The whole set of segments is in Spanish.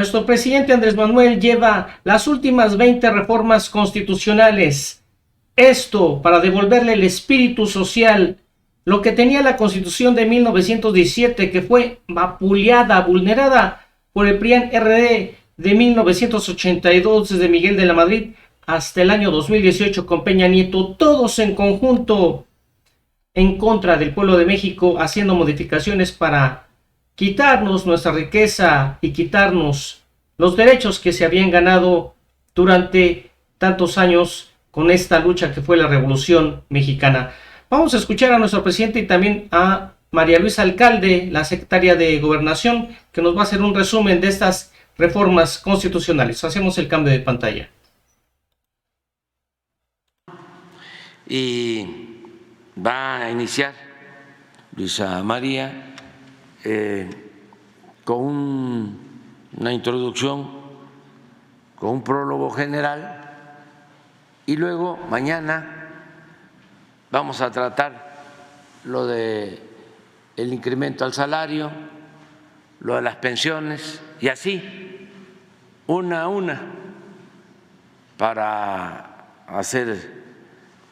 Nuestro presidente Andrés Manuel lleva las últimas 20 reformas constitucionales. Esto para devolverle el espíritu social, lo que tenía la Constitución de 1917, que fue vapuleada, vulnerada por el PRIAN-RD de 1982, desde Miguel de la Madrid hasta el año 2018 con Peña Nieto, todos en conjunto en contra del pueblo de México, haciendo modificaciones para quitarnos nuestra riqueza y quitarnos los derechos que se habían ganado durante tantos años con esta lucha que fue la Revolución Mexicana. Vamos a escuchar a nuestro presidente y también a María Luisa Alcalde, la secretaria de Gobernación, que nos va a hacer un resumen de estas reformas constitucionales. Hacemos el cambio de pantalla. Y va a iniciar Luisa María con una introducción, con un prólogo general, y luego mañana vamos a tratar lo de el incremento al salario, lo de las pensiones, y así, una a una, para hacer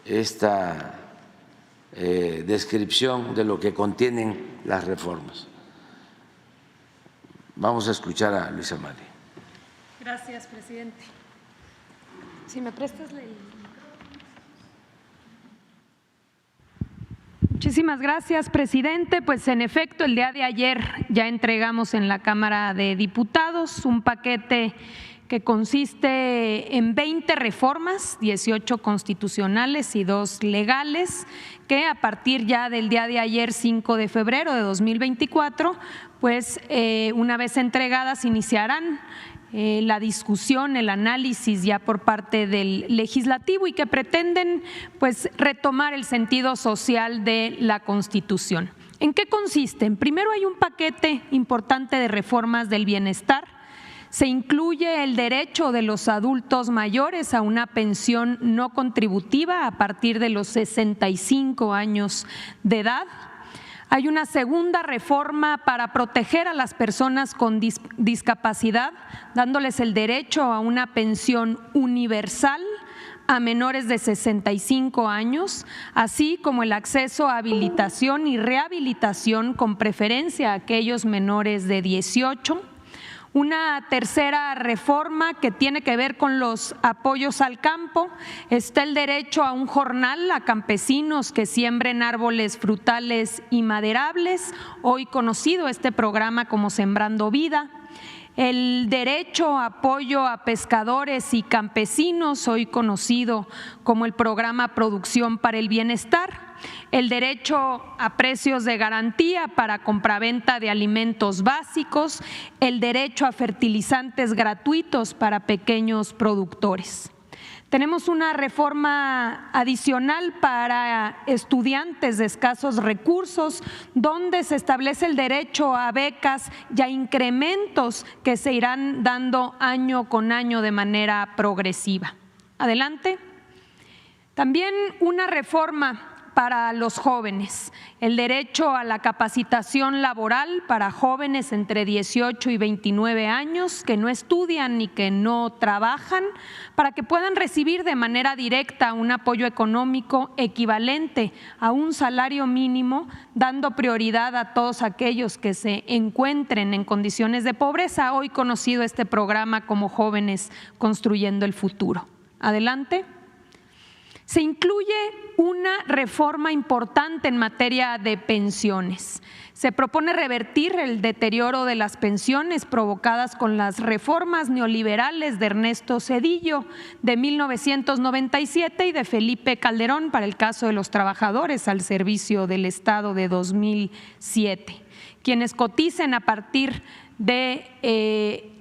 esta descripción de lo que contienen las reformas. Vamos a escuchar a Luisa María. Gracias, presidente. Si me prestas el micrófono. Muchísimas gracias, presidente. Pues en efecto, el día de ayer ya entregamos en la Cámara de Diputados un paquete que consiste en 20 reformas, 18 constitucionales y 2 legales, que a partir ya del día de ayer, 5 de febrero de 2024, pues una vez entregadas iniciarán la discusión, el análisis ya por parte del legislativo y que pretenden pues retomar el sentido social de la Constitución. ¿En qué consisten? Primero, hay un paquete importante de reformas del bienestar. Se incluye el derecho de los adultos mayores a una pensión no contributiva a partir de los 65 años de edad. Hay una segunda reforma para proteger a las personas con discapacidad, dándoles el derecho a una pensión universal a menores de 65 años, así como el acceso a habilitación y rehabilitación con preferencia a aquellos menores de 18. Una tercera reforma que tiene que ver con los apoyos al campo. Está el derecho a un jornal a campesinos que siembren árboles frutales y maderables, hoy conocido este programa como Sembrando Vida. El derecho a apoyo a pescadores y campesinos, hoy conocido como el programa Producción para el Bienestar. El derecho a precios de garantía para compraventa de alimentos básicos, el derecho a fertilizantes gratuitos para pequeños productores. Tenemos una reforma adicional para estudiantes de escasos recursos, donde se establece el derecho a becas y a incrementos que se irán dando año con año de manera progresiva. Adelante. También una reforma para los jóvenes, el derecho a la capacitación laboral para jóvenes entre 18 y 29 años que no estudian ni que no trabajan, para que puedan recibir de manera directa un apoyo económico equivalente a un salario mínimo, dando prioridad a todos aquellos que se encuentren en condiciones de pobreza, hoy conocido este programa como Jóvenes Construyendo el Futuro. Adelante. Se incluye una reforma importante en materia de pensiones. Se propone revertir el deterioro de las pensiones provocadas con las reformas neoliberales de Ernesto Zedillo de 1997 y de Felipe Calderón para el caso de los trabajadores al servicio del Estado de 2007. Quienes coticen a partir de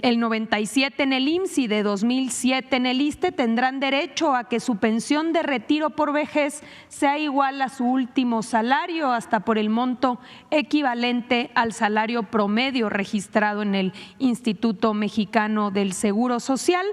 el 97 en el IMSS y de 2007 en el ISSSTE tendrán derecho a que su pensión de retiro por vejez sea igual a su último salario, hasta por el monto equivalente al salario promedio registrado en el Instituto Mexicano del Seguro Social.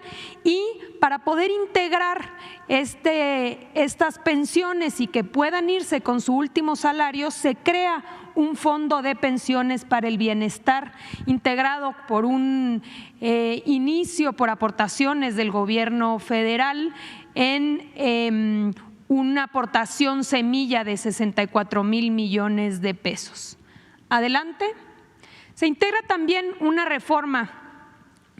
Y para poder integrar estas pensiones y que puedan irse con su último salario, se crea un fondo de pensiones para el bienestar integrado por por un inicio por aportaciones del gobierno federal en una aportación semilla de 64,000 millones de pesos. Adelante. Se integra también una reforma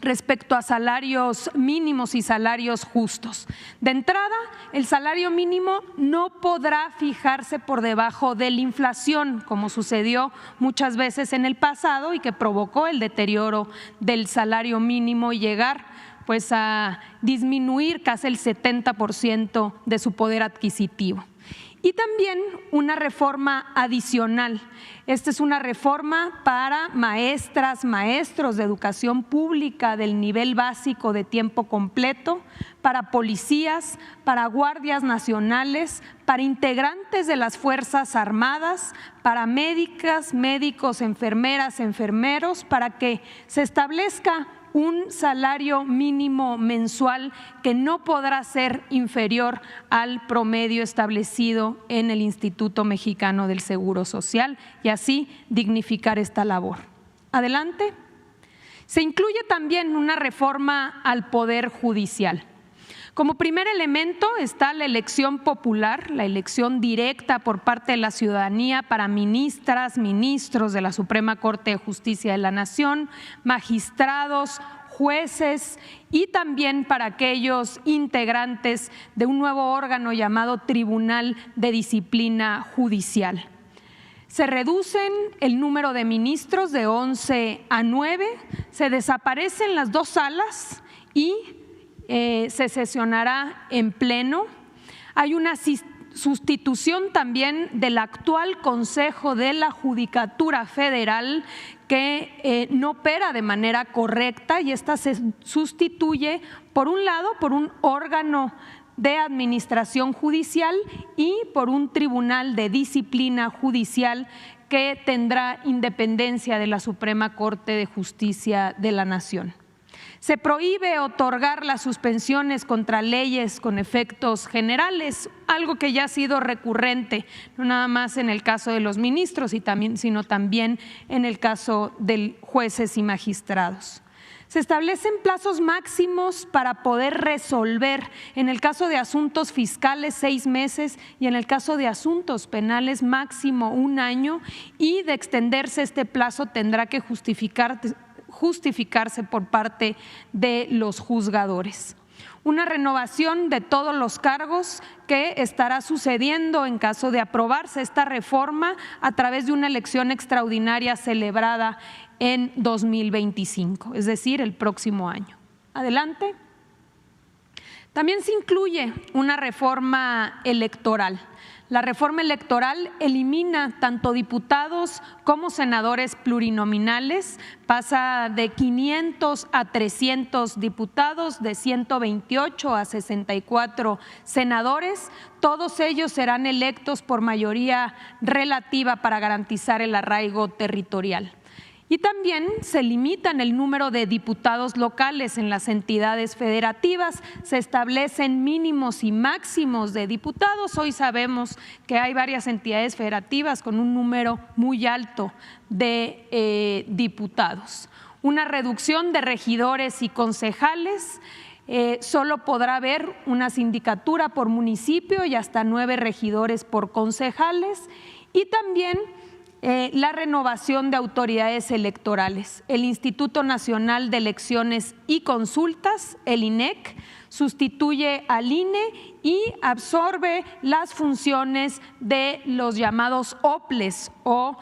respecto a salarios mínimos y salarios justos. De entrada, el salario mínimo no podrá fijarse por debajo de la inflación, como sucedió muchas veces en el pasado y que provocó el deterioro del salario mínimo y llegar pues a disminuir casi el 70% de su poder adquisitivo. Y también una reforma adicional. Esta es una reforma para maestras, maestros de educación pública del nivel básico de tiempo completo, para policías, para guardias nacionales, para integrantes de las Fuerzas Armadas, para médicas, médicos, enfermeras, enfermeros, para que se establezca un salario mínimo mensual que no podrá ser inferior al promedio establecido en el Instituto Mexicano del Seguro Social y así dignificar esta labor. Adelante. Se incluye también una reforma al Poder Judicial. Como primer elemento está la elección popular, la elección directa por parte de la ciudadanía para ministras, ministros de la Suprema Corte de Justicia de la Nación, magistrados, jueces y también para aquellos integrantes de un nuevo órgano llamado Tribunal de Disciplina Judicial. Se reducen el número de ministros de 11 a 9, se desaparecen las 2 salas y se sesionará en pleno. Hay una sustitución también del actual Consejo de la Judicatura Federal que no opera de manera correcta y esta se sustituye por un lado por un órgano de administración judicial y por un tribunal de disciplina judicial que tendrá independencia de la Suprema Corte de Justicia de la Nación. Se prohíbe otorgar las suspensiones contra leyes con efectos generales, algo que ya ha sido recurrente, no nada más en el caso de los ministros, sino también en el caso de jueces y magistrados. Se establecen plazos máximos para poder resolver, en el caso de asuntos fiscales 6 meses y en el caso de asuntos penales máximo 1 año, y de extenderse este plazo tendrá que justificarse por parte de los juzgadores. Una renovación de todos los cargos que estará sucediendo en caso de aprobarse esta reforma a través de una elección extraordinaria celebrada en 2025, es decir, el próximo año. Adelante. También se incluye una reforma electoral. La reforma electoral elimina tanto diputados como senadores plurinominales, pasa de 500 a 300 diputados, de 128 a 64 senadores. Todos ellos serán electos por mayoría relativa para garantizar el arraigo territorial. Y también se limitan el número de diputados locales en las entidades federativas, se establecen mínimos y máximos de diputados. Hoy sabemos que hay varias entidades federativas con un número muy alto de diputados. Una reducción de regidores y concejales. Solo podrá haber una sindicatura por municipio y hasta 9 regidores por concejales. Y también la renovación de autoridades electorales. El Instituto Nacional de Elecciones y Consultas, el INEC, sustituye al INE y absorbe las funciones de los llamados OPLES o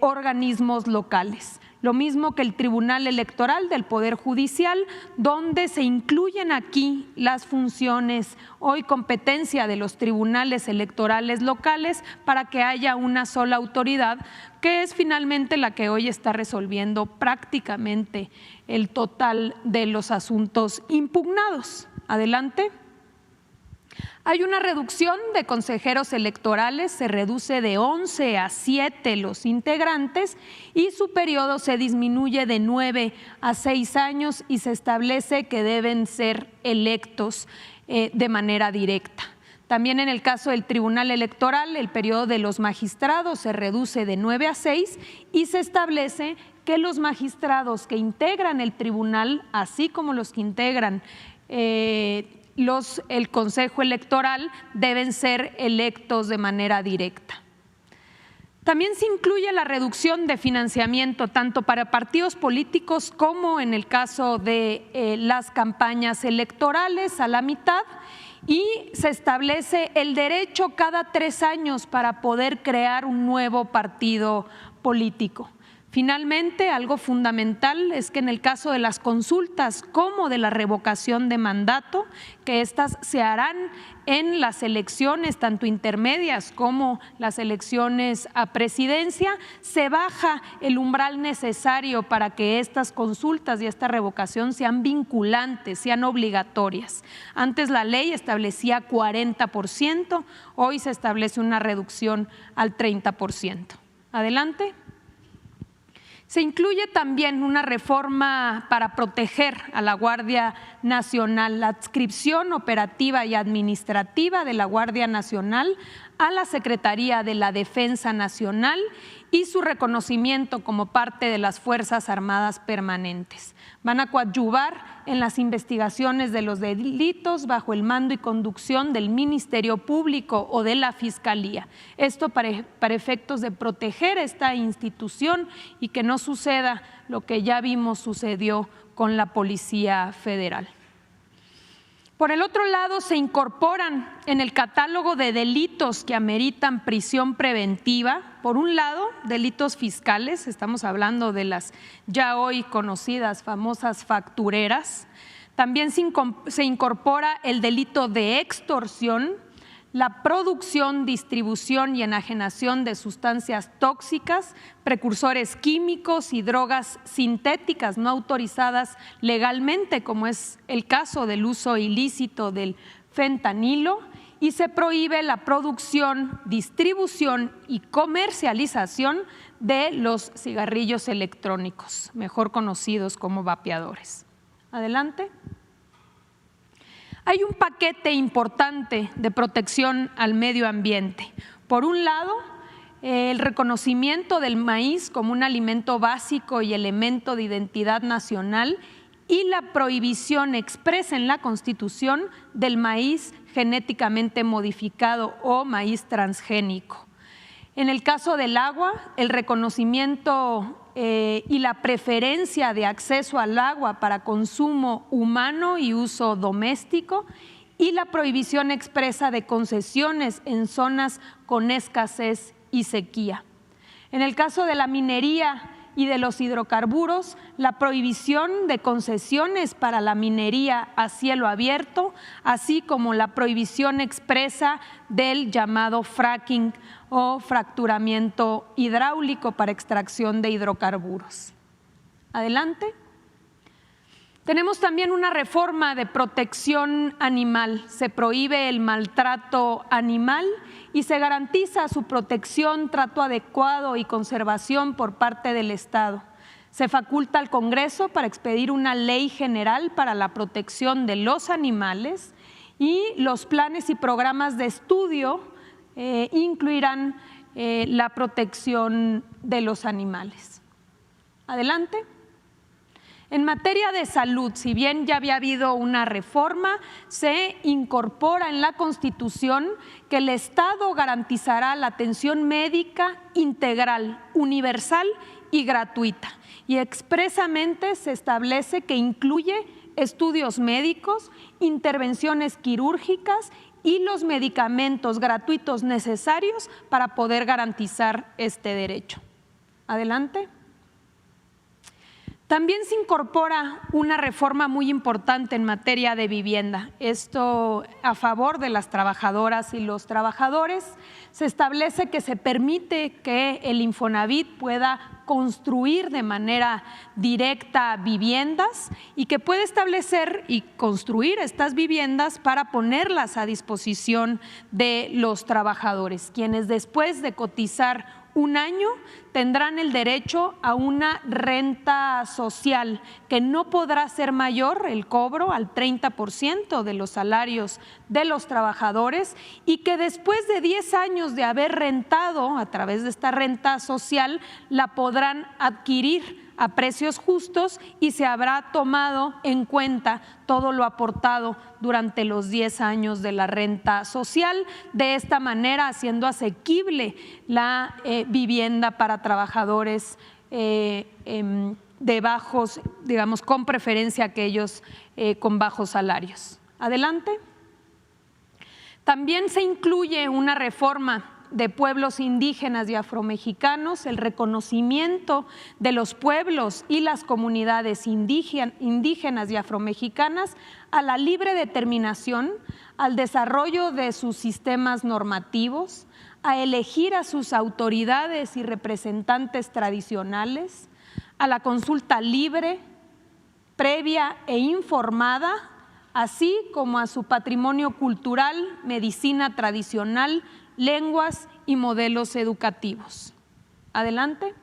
organismos locales. Lo mismo que el Tribunal Electoral del Poder Judicial, donde se incluyen aquí las funciones hoy competencia de los tribunales electorales locales para que haya una sola autoridad, que es finalmente la que hoy está resolviendo prácticamente el total de los asuntos impugnados. Adelante. Hay una reducción de consejeros electorales, se reduce de 11 a 7 los integrantes y su periodo se disminuye de 9 a 6 años y se establece que deben ser electos de manera directa. También en el caso del Tribunal Electoral, el periodo de los magistrados se reduce de 9 a 6 y se establece que los magistrados que integran el tribunal, así como los que integran el Consejo Electoral, deben ser electos de manera directa. También se incluye la reducción de financiamiento tanto para partidos políticos como en el caso de las campañas electorales a la mitad, y se establece el derecho cada 3 años para poder crear un nuevo partido político. Finalmente, algo fundamental es que en el caso de las consultas como de la revocación de mandato, que estas se harán en las elecciones tanto intermedias como las elecciones a presidencia, se baja el umbral necesario para que estas consultas y esta revocación sean vinculantes, sean obligatorias. Antes la ley establecía 40%, hoy se establece una reducción al 30%. Adelante. Se incluye también una reforma para proteger a la Guardia Nacional, la adscripción operativa y administrativa de la Guardia Nacional a la Secretaría de la Defensa Nacional y su reconocimiento como parte de las Fuerzas Armadas Permanentes. Van a coadyuvar en las investigaciones de los delitos bajo el mando y conducción del Ministerio Público o de la Fiscalía. Esto para efectos de proteger esta institución y que no suceda lo que ya vimos sucedió con la Policía Federal. Por el otro lado, se incorporan en el catálogo de delitos que ameritan prisión preventiva, por un lado, delitos fiscales, estamos hablando de las ya hoy conocidas famosas factureras. También se incorpora el delito de extorsión, la producción, distribución y enajenación de sustancias tóxicas, precursores químicos y drogas sintéticas no autorizadas legalmente, como es el caso del uso ilícito del fentanilo, y se prohíbe la producción, distribución y comercialización de los cigarrillos electrónicos, mejor conocidos como vapeadores. Adelante. Hay un paquete importante de protección al medio ambiente. Por un lado, el reconocimiento del maíz como un alimento básico y elemento de identidad nacional y la prohibición expresa en la Constitución del maíz genéticamente modificado o maíz transgénico. En el caso del agua, el reconocimiento y la preferencia de acceso al agua para consumo humano y uso doméstico, y la prohibición expresa de concesiones en zonas con escasez y sequía. En el caso de la minería y de los hidrocarburos, la prohibición de concesiones para la minería a cielo abierto, así como la prohibición expresa del llamado fracking o fracturamiento hidráulico para extracción de hidrocarburos. Adelante. Tenemos también una reforma de protección animal. Se prohíbe el maltrato animal y se garantiza su protección, trato adecuado y conservación por parte del Estado. Se faculta al Congreso para expedir una ley general para la protección de los animales, y los planes y programas de estudio incluirán la protección de los animales. Adelante. En materia de salud, si bien ya había habido una reforma, se incorpora en la Constitución que el Estado garantizará la atención médica integral, universal y gratuita. Y expresamente se establece que incluye estudios médicos, intervenciones quirúrgicas y los medicamentos gratuitos necesarios para poder garantizar este derecho. Adelante. También se incorpora una reforma muy importante en materia de vivienda. Esto a favor de las trabajadoras y los trabajadores. Se establece que se permite que el Infonavit pueda construir de manera directa viviendas y que puede establecer y construir estas viviendas para ponerlas a disposición de los trabajadores, quienes después de cotizar un año tendrán el derecho a una renta social que no podrá ser mayor el cobro al 30% de los salarios de los trabajadores, y que después de 10 años de haber rentado a través de esta renta social la podrán adquirir a precios justos y se habrá tomado en cuenta todo lo aportado durante los 10 años de la renta social, de esta manera haciendo asequible la vivienda para trabajadores de bajos, digamos, con preferencia aquellos con bajos salarios. Adelante. También se incluye una reforma de pueblos indígenas y afromexicanos, el reconocimiento de los pueblos y las comunidades indígenas y afromexicanas a la libre determinación, al desarrollo de sus sistemas normativos, a elegir a sus autoridades y representantes tradicionales, a la consulta libre, previa e informada, así como a su patrimonio cultural, medicina tradicional, lenguas y modelos educativos. Adelante.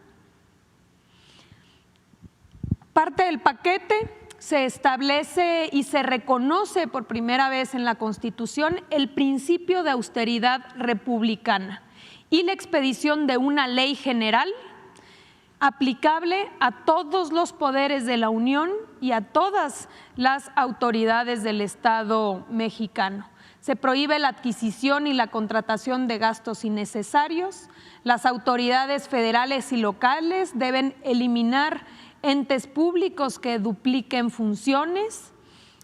Parte del paquete se establece y se reconoce por primera vez en la Constitución el principio de austeridad republicana y la expedición de una ley general aplicable a todos los poderes de la Unión y a todas las autoridades del Estado mexicano. Se prohíbe la adquisición y la contratación de gastos innecesarios. Las autoridades federales y locales deben eliminar entes públicos que dupliquen funciones.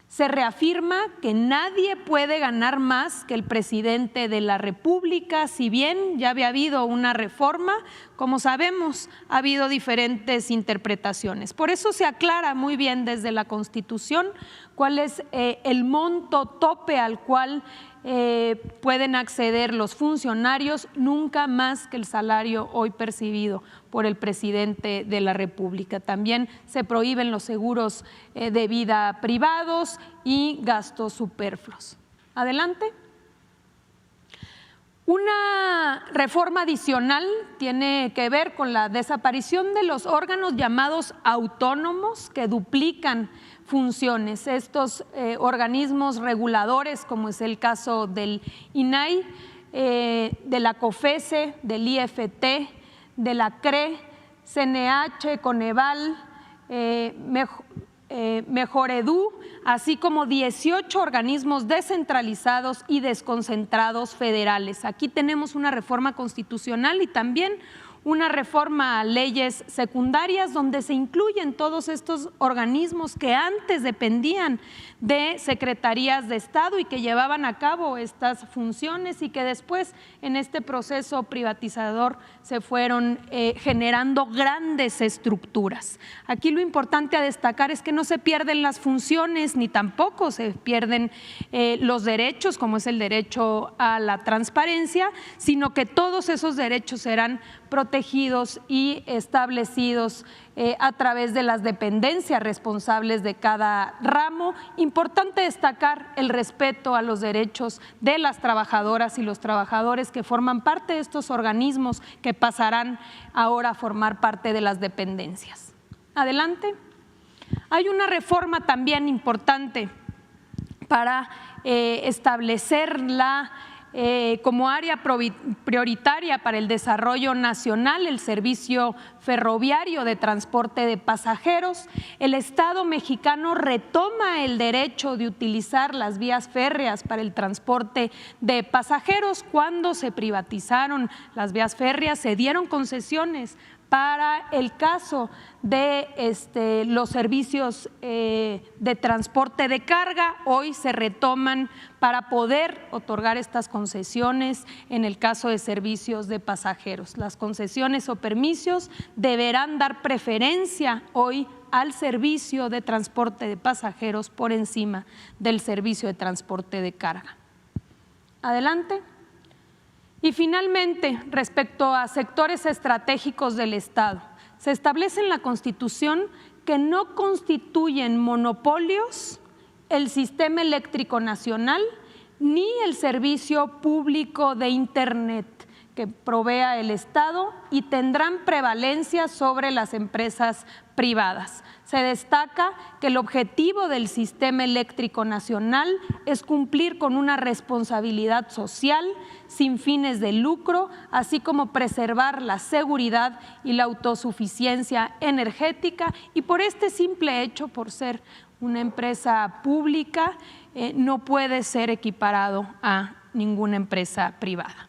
Se reafirma que nadie puede ganar más que el presidente de la República, si bien ya había habido una reforma, como sabemos, ha habido diferentes interpretaciones. Por eso se aclara muy bien desde la Constitución cuál es el monto tope al cual pueden acceder los funcionarios, nunca más que el salario hoy percibido por el presidente de la República. También se prohíben los seguros de vida privados y gastos superfluos. Adelante. Una reforma adicional tiene que ver con la desaparición de los órganos llamados autónomos que duplican funciones. Estos organismos reguladores, como es el caso del INAI, de la COFESE, del IFT, de la CRE, CNH, Coneval, Mejoredu, así como 18 organismos descentralizados y desconcentrados federales. Aquí tenemos una reforma constitucional y también una reforma a leyes secundarias donde se incluyen todos estos organismos que antes dependían de secretarías de Estado y que llevaban a cabo estas funciones y que después en este proceso privatizador se fueron generando grandes estructuras. Aquí lo importante a destacar es que no se pierden las funciones ni tampoco se pierden los derechos, como es el derecho a la transparencia, sino que todos esos derechos serán protegidos y establecidos a través de las dependencias responsables de cada ramo. Importante destacar el respeto a los derechos de las trabajadoras y los trabajadores que forman parte de estos organismos que pasarán ahora a formar parte de las dependencias. Adelante. Hay una reforma también importante para establecer como área prioritaria para el desarrollo nacional el servicio ferroviario de transporte de pasajeros. El Estado mexicano retoma el derecho de utilizar las vías férreas para el transporte de pasajeros. Cuando se privatizaron las vías férreas, se dieron concesiones para el caso de los servicios de transporte de carga. Hoy se retoman para poder otorgar estas concesiones en el caso de servicios de pasajeros. Las concesiones o permisos deberán dar preferencia hoy al servicio de transporte de pasajeros por encima del servicio de transporte de carga. Adelante. Y finalmente, respecto a sectores estratégicos del Estado, se establece en la Constitución que no constituyen monopolios el sistema eléctrico nacional ni el servicio público de Internet, que provea el Estado y tendrán prevalencia sobre las empresas privadas. Se destaca que el objetivo del Sistema Eléctrico Nacional es cumplir con una responsabilidad social sin fines de lucro, así como preservar la seguridad y la autosuficiencia energética, y por este simple hecho, por ser una empresa pública, no puede ser equiparado a ninguna empresa privada.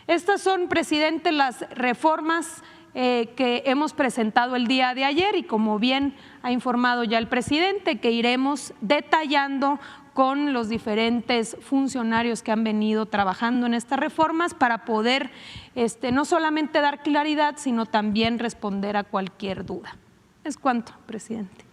Estas son, presidente, las reformas que hemos presentado el día de ayer y, como bien ha informado ya el presidente, que iremos detallando con los diferentes funcionarios que han venido trabajando en estas reformas para poder no solamente dar claridad, sino también responder a cualquier duda. Es cuanto, presidente.